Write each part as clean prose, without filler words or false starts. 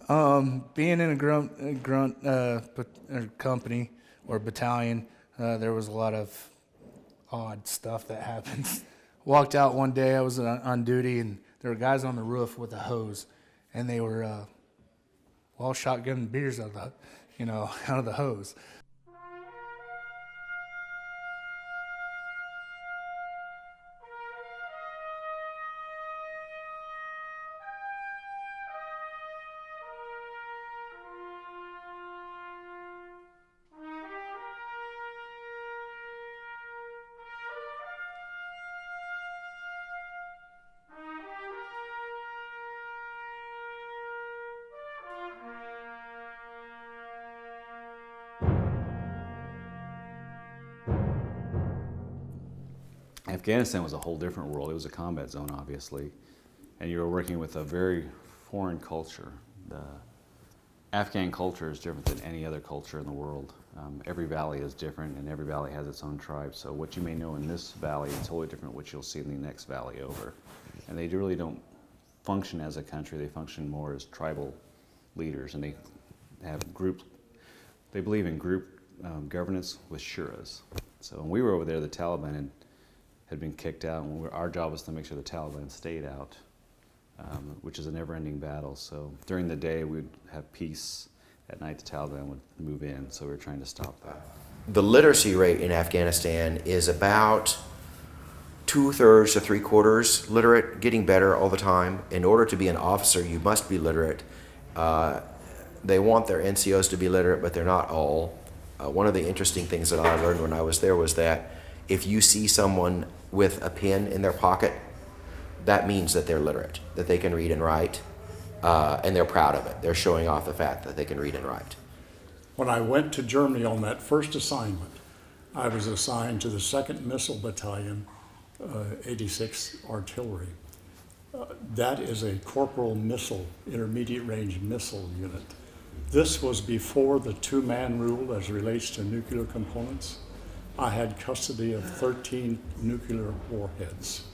Being in a grunt company or battalion, there was a lot of odd stuff that happened. Walked out one day, I was on duty, and there were guys on the roof with a hose, and they were all shotgunning beers out of out of the hose. Afghanistan was a whole different world. It was a combat zone, obviously, and you were working with a very foreign culture. The Afghan culture is different than any other culture in the world. Every valley is different, and every valley has its own tribe. So what you may know in this valley is totally different what you'll see in the next valley over. And they really don't function as a country. They function more as tribal leaders, and they have groups. They believe in group governance with shuras. So when we were over there, the Taliban had been kicked out, and our job was to make sure the Taliban stayed out, which is a never-ending battle. So during the day, we'd have peace. At night, the Taliban would move in, so we were trying to stop that. The literacy rate in Afghanistan is about 2/3 to 3/4 literate, getting better all the time. In order to be an officer, you must be literate. They want their NCOs to be literate, but they're not all. One of the interesting things that I learned when I was there was that if you see someone with a pen in their pocket, that means that they're literate, that they can read and write, and they're proud of it. They're showing off the fact that they can read and write. When I went to Germany on that first assignment, I was assigned to the 2nd Missile Battalion, 86th Artillery. That is a corporal missile, intermediate range missile unit. This was before the 2-man rule as relates to nuclear components. I had custody of 13 nuclear warheads,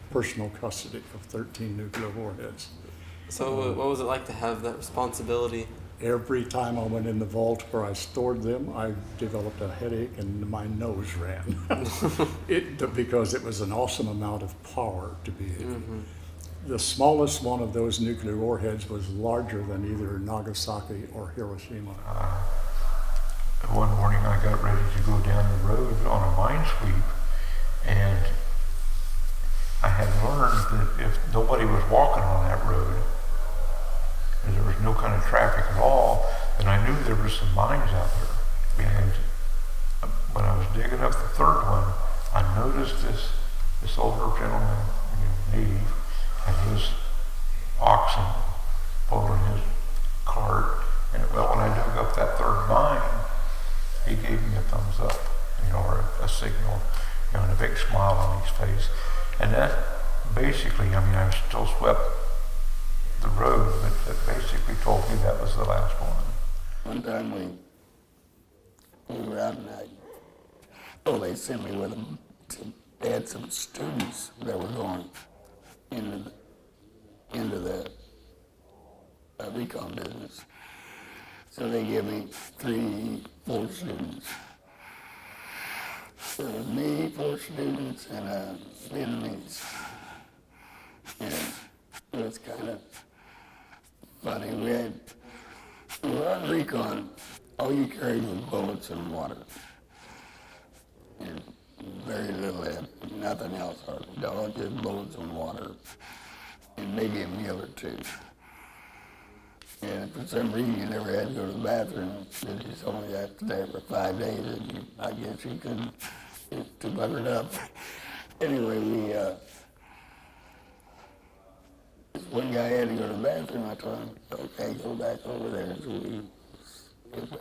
personal custody of 13 nuclear warheads. So what was it like to have that responsibility? Every time I went in the vault where I stored them, I developed a headache and my nose ran. Because it was an awesome amount of power to be able. Mm-hmm. The smallest one of those nuclear warheads was larger than either Nagasaki or Hiroshima. One morning I got ready to go down the road on a mine sweep, and I had learned that if nobody was walking on that road, and there was no kind of traffic at all, then I knew there were some mines out there. And when I was digging up the third one, I noticed this older gentleman, native, and his oxen pulling his cart. And when I dug up that third mine, he gave me a thumbs up, or a signal, and a big smile on his face. And that basically, I still swept the road, but that basically told me that was the last one. One time we were out and they sent me with them. They had some students that were going into the recon business. So they gave me 4 students. So it was me, 4 students, and a Vietnamese. And it was kind of funny. We were on recon. All you carried was bullets and water. And very little, nothing else hardly. All just bullets and water. And maybe a meal or 2. And for some reason, you never had to go to the bathroom. You just only had to stay for 5 days, and I guess you couldn't get too buggered up. Anyway, this one guy had to go to the bathroom. I told him, okay, go back over there. So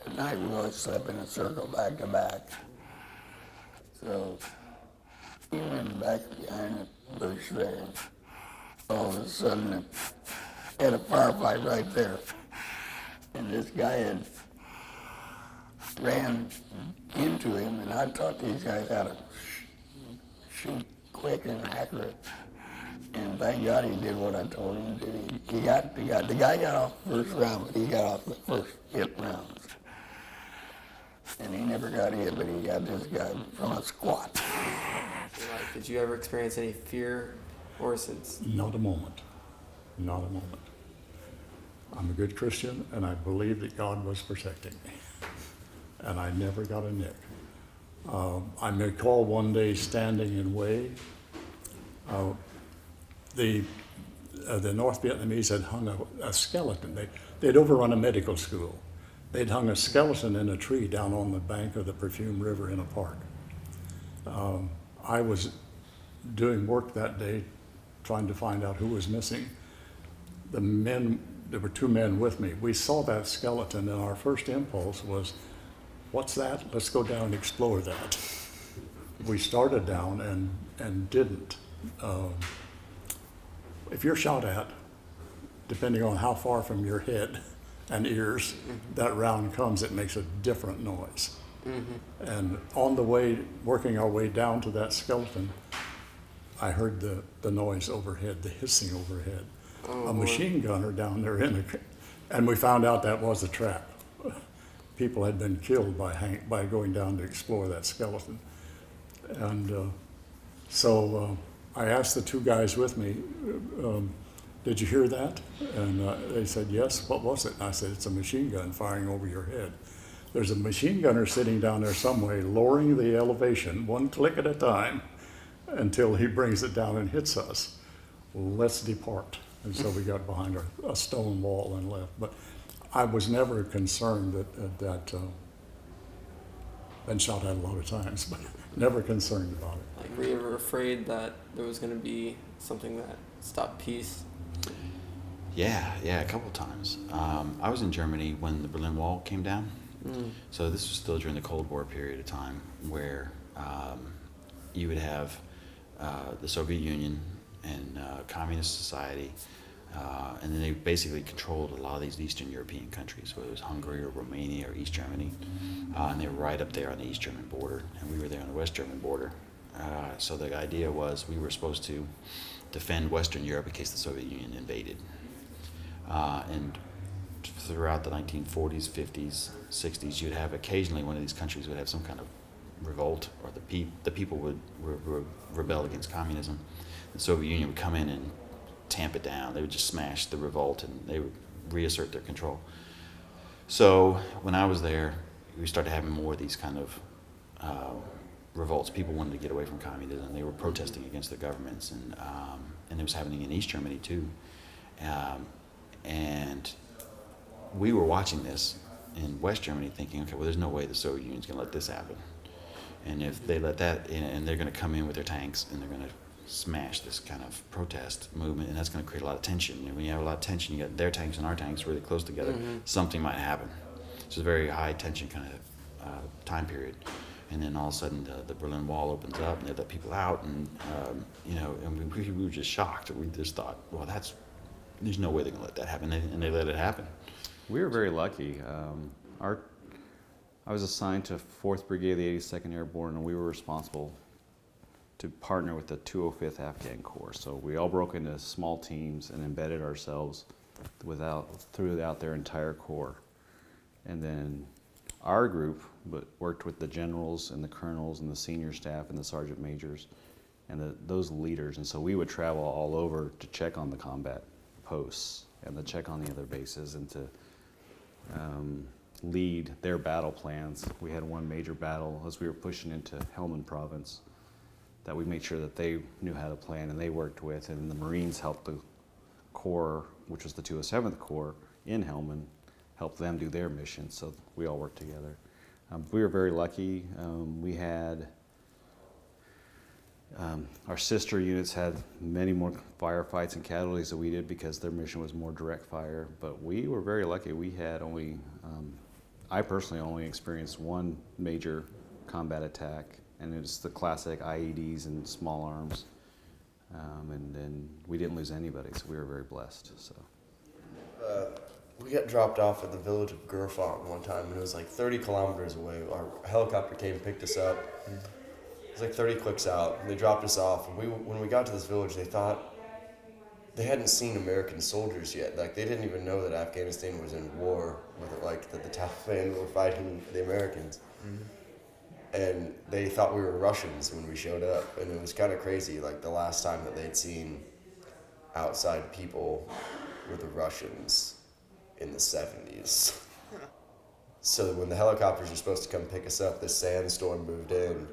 at night, we always slept in a circle back to back. So he went back behind the bush there. All of a sudden, had a firefight right there. And this guy had ran into him, and I taught these guys how to shoot quick and accurate. And thank God he did what I told him to do. The guy got off the first round, but he got off the first hit rounds. And he never got hit, but he got this guy from a squat. Like, did you ever experience any fear, or is it? Not a moment. Not a moment. I'm a good Christian, and I believe that God was protecting me. And I never got a nick. I recall one day standing in Way. The North Vietnamese had hung a skeleton. They'd overrun a medical school. They'd hung a skeleton in a tree down on the bank of the Perfume River in a park. I was doing work that day trying to find out who was missing. There were two men with me. We saw that skeleton, and our first impulse was, what's that? Let's go down and explore that. We started down and didn't. If you're shot at, depending on how far from your head and ears that round comes, it makes a different noise. Mm-hmm. And on the way, working our way down to that skeleton, I heard the noise overhead, the hissing overhead. A machine gunner down there and we found out that was a trap. People had been killed by going down to explore that skeleton. And so I asked the two guys with me, did you hear that? And they said, yes. What was it? And I said, it's a machine gun firing over your head. There's a machine gunner sitting down there somewhere, lowering the elevation, one click at a time, until he brings it down and hits us. Let's depart. And so we got behind a stone wall and left. But I was never concerned that been shot at a lot of times, but never concerned about it. Like, were you ever afraid that there was going to be something that stopped peace? Yeah, a couple times. I was in Germany when the Berlin Wall came down. So this was still during the Cold War period of time where you would have the Soviet Union and communist society, and then they basically controlled a lot of these Eastern European countries, whether it was Hungary or Romania or East Germany, and they were right up there on the East German border, and we were there on the West German border. So the idea was we were supposed to defend Western Europe in case the Soviet Union invaded. And throughout the 1940s, 50s, 60s, you'd have occasionally one of these countries would have some kind of revolt, or the people would rebel against communism. The Soviet Union would come in and tamp it down. They would just smash the revolt and they would reassert their control. So when I was there, we started having more of these kind of revolts. People wanted to get away from communism. They were protesting against their governments, and it was happening in East Germany too. And we were watching this in West Germany thinking, okay, well, there's no way the Soviet Union's going to let this happen. And if they let that in, and they're going to come in with their tanks, and they're going to smash this kind of protest movement, and that's going to create a lot of tension. And when you have a lot of tension, you got their tanks and our tanks really close together, something might happen. So it's a very high tension kind of time period. And then all of a sudden the Berlin Wall opens up, and they let people out, and and we were just shocked. We just thought, well, there's no way they're going to let that happen, and they let it happen. We were very lucky. I was assigned to 4th Brigade of the 82nd Airborne, and we were responsible to partner with the 205th Afghan Corps. So we all broke into small teams and embedded ourselves throughout their entire corps. And then our group worked with the generals and the colonels and the senior staff and the sergeant majors and those leaders. And so we would travel all over to check on the combat posts and to check on the other bases and to lead their battle plans. We had one major battle as we were pushing into Harmon province that we made sure that they knew how to plan and they worked with, and the Marines helped the Corps, which was the 207th Corps in Harmon, helped them do their mission, so we all worked together. We were very lucky. We had our sister units had many more firefights and casualties than we did because their mission was more direct fire, but we were very lucky. We had only, I personally only experienced one major combat attack, and it was the classic IEDs and small arms, and then we didn't lose anybody, so we were very blessed. So. We got dropped off at the village of Gerfont one time, and it was like 30 kilometers away. Our helicopter came and picked us up. It was like 30 clicks out, and they dropped us off. And when we got to this village, they thought they hadn't seen American soldiers yet. Like, they didn't even know that Afghanistan was in war with it, like that the Taliban were fighting the Americans. And they thought we were Russians when we showed up, and it was kind of crazy. Like, the last time that they'd seen outside people were the Russians in the 70s. So when the helicopters were supposed to come pick us up, this sandstorm moved in.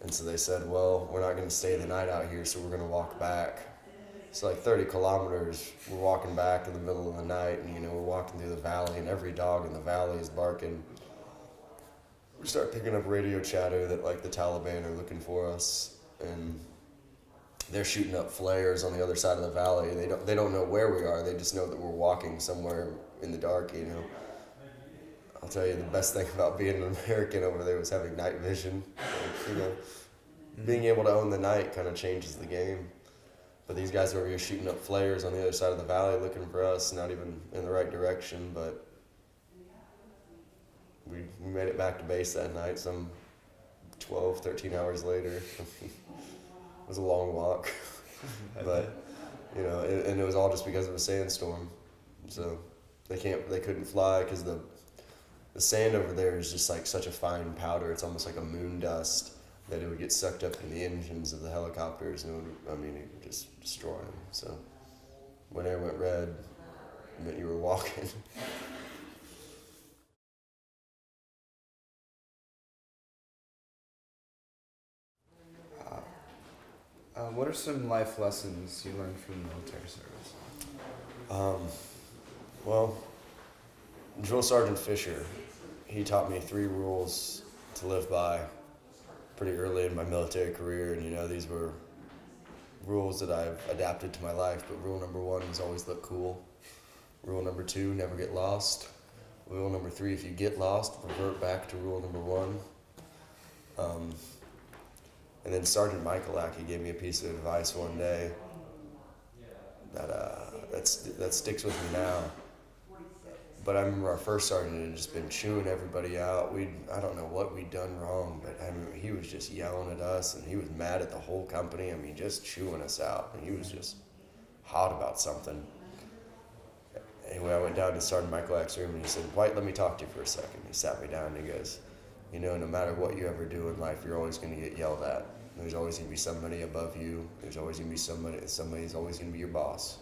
And so they said, well, we're not going to stay the night out here, so we're going to walk back. So like 30 kilometers, we're walking back in the middle of the night, and, you know, we're walking through the valley, and every dog in the valley is barking. We start picking up radio chatter that, like, the Taliban are looking for us, and they're shooting up flares on the other side of the valley. They don't know where we are. They just know that we're walking somewhere in the dark, you know. I'll tell you, the best thing about being an American over there was having night vision. Like, you know, being able to own the night kind of changes the game. But these guys over here shooting up flares on the other side of the valley looking for us, not even in the right direction, but we made it back to base that night, some 12, 13 hours later. It was a long walk, but, you know, and it was all just because of a sandstorm. So they couldn't fly because the sand over there is just like such a fine powder. It's almost like a moon dust that it would get sucked up in the engines of the helicopters, and it would just destroy them. So when air went red, it meant you were walking. What are some life lessons you learned from the military service? Well, Drill Sergeant Fisher, he taught me 3 rules to live by pretty early in my military career, and, you know, these were rules that I've adapted to my life. But rule number 1 is always look cool. Rule number 2, never get lost. Rule number 3, if you get lost, revert back to rule number 1. And then Sergeant Michaelak, he gave me a piece of advice one day that sticks with me now. But I remember our first sergeant had just been chewing everybody out. I don't know what we'd done wrong, but I remember he was just yelling at us, and he was mad at the whole company. Just chewing us out, and he was just hot about something. Anyway, I went down to Sergeant Michaelak's room, and he said, "White, let me talk to you for a second." He sat me down, and he goes, "You know, no matter what you ever do in life, you're always going to get yelled at. There's always going to be somebody above you. There's always going to be somebody's always going to be your boss.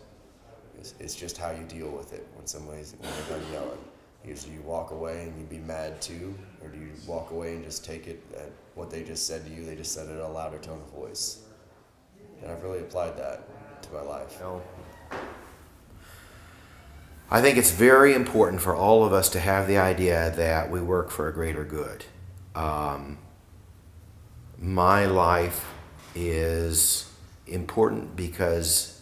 It's just how you deal with it when they're done yelling. Either you walk away and you be mad too, or do you walk away and just take it at what they just said to you? They just said it at a louder tone of voice." And I've really applied that to my life. I think it's very important for all of us to have the idea that we work for a greater good. My life is important because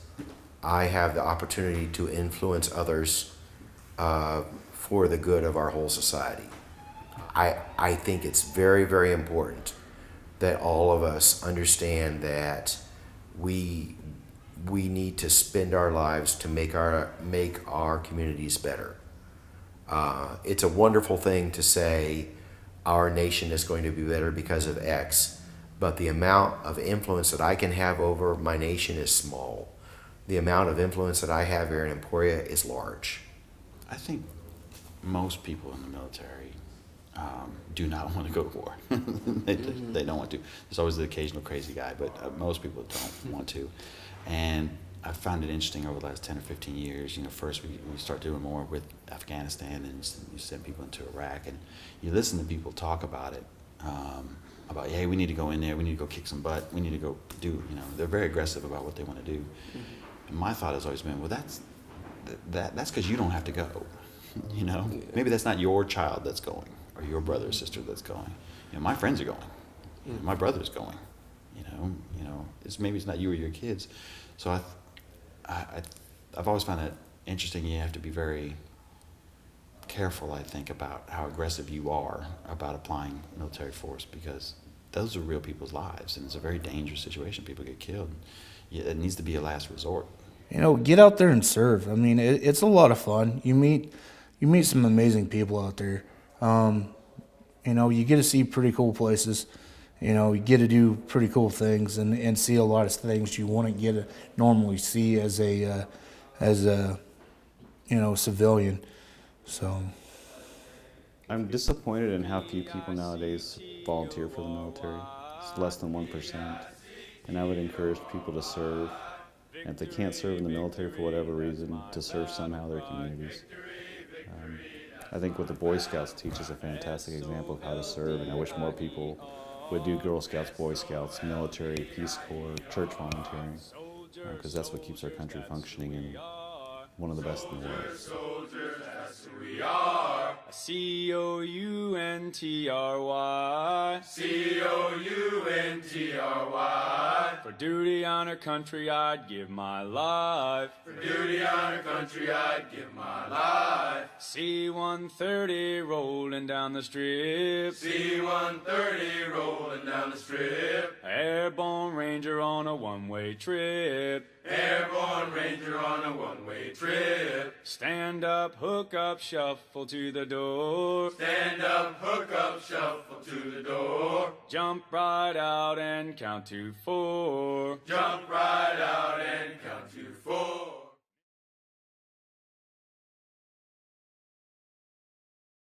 I have the opportunity to influence others for the good of our whole society. I think it's very, very important that all of us understand that we need to spend our lives to make our communities better. It's a wonderful thing to say our nation is going to be better because of X, but the amount of influence that I can have over my nation is small. The amount of influence that I have here in Emporia is large. I think most people in the military do not want to go to war. They don't want to. There's always the occasional crazy guy, but most people don't want to. And I found it interesting over the last 10 or 15 years. You know, first we start doing more with Afghanistan, and you send people into Iraq, and you listen to people talk about it, about, hey, we need to go in there, we need to go kick some butt, we need to go do, you know, they're very aggressive about what they want to do. And my thought has always been, well, that's because you don't have to go, you know? Maybe that's not your child that's going, or your brother or sister that's going. You know, my friends are going, you know, my brother's going, you know, maybe it's not you or your kids. So I've always found it interesting. You have to be very careful, I think, about how aggressive you are about applying military force, because those are real people's lives, and it's a very dangerous situation. People get killed. It needs to be a last resort. You know, get out there and serve. I mean, it's a lot of fun. You meet some amazing people out there. You know, you get to see pretty cool places, You know, you get to do pretty cool things and see a lot of things you wouldn't get to normally see as a civilian. So I'm disappointed in how few people nowadays volunteer for the military. It's less than 1%. And I would encourage people to serve. And if they can't serve in the military for whatever reason, to serve somehow their communities. I think what the Boy Scouts teach is a fantastic example of how to serve, and I wish more people would do Girl Scouts, Boy Scouts, military, Peace Corps, church volunteering, because that's what keeps our country functioning and one of the best in the world. C-O-U-N-T-R-Y. C-O-U-N-T-R-Y. For duty on our country, I'd give my life. For duty on our country, I'd give my life. C-130 rolling down the strip. C-130 rolling down the strip. Airborne Ranger on a one-way trip. Airborne Ranger on a one-way trip. Stand up, hook up, shuffle to the door. Stand up, hook up, shuffle to the door. Jump right out and count to 4. Jump right out and count to 4.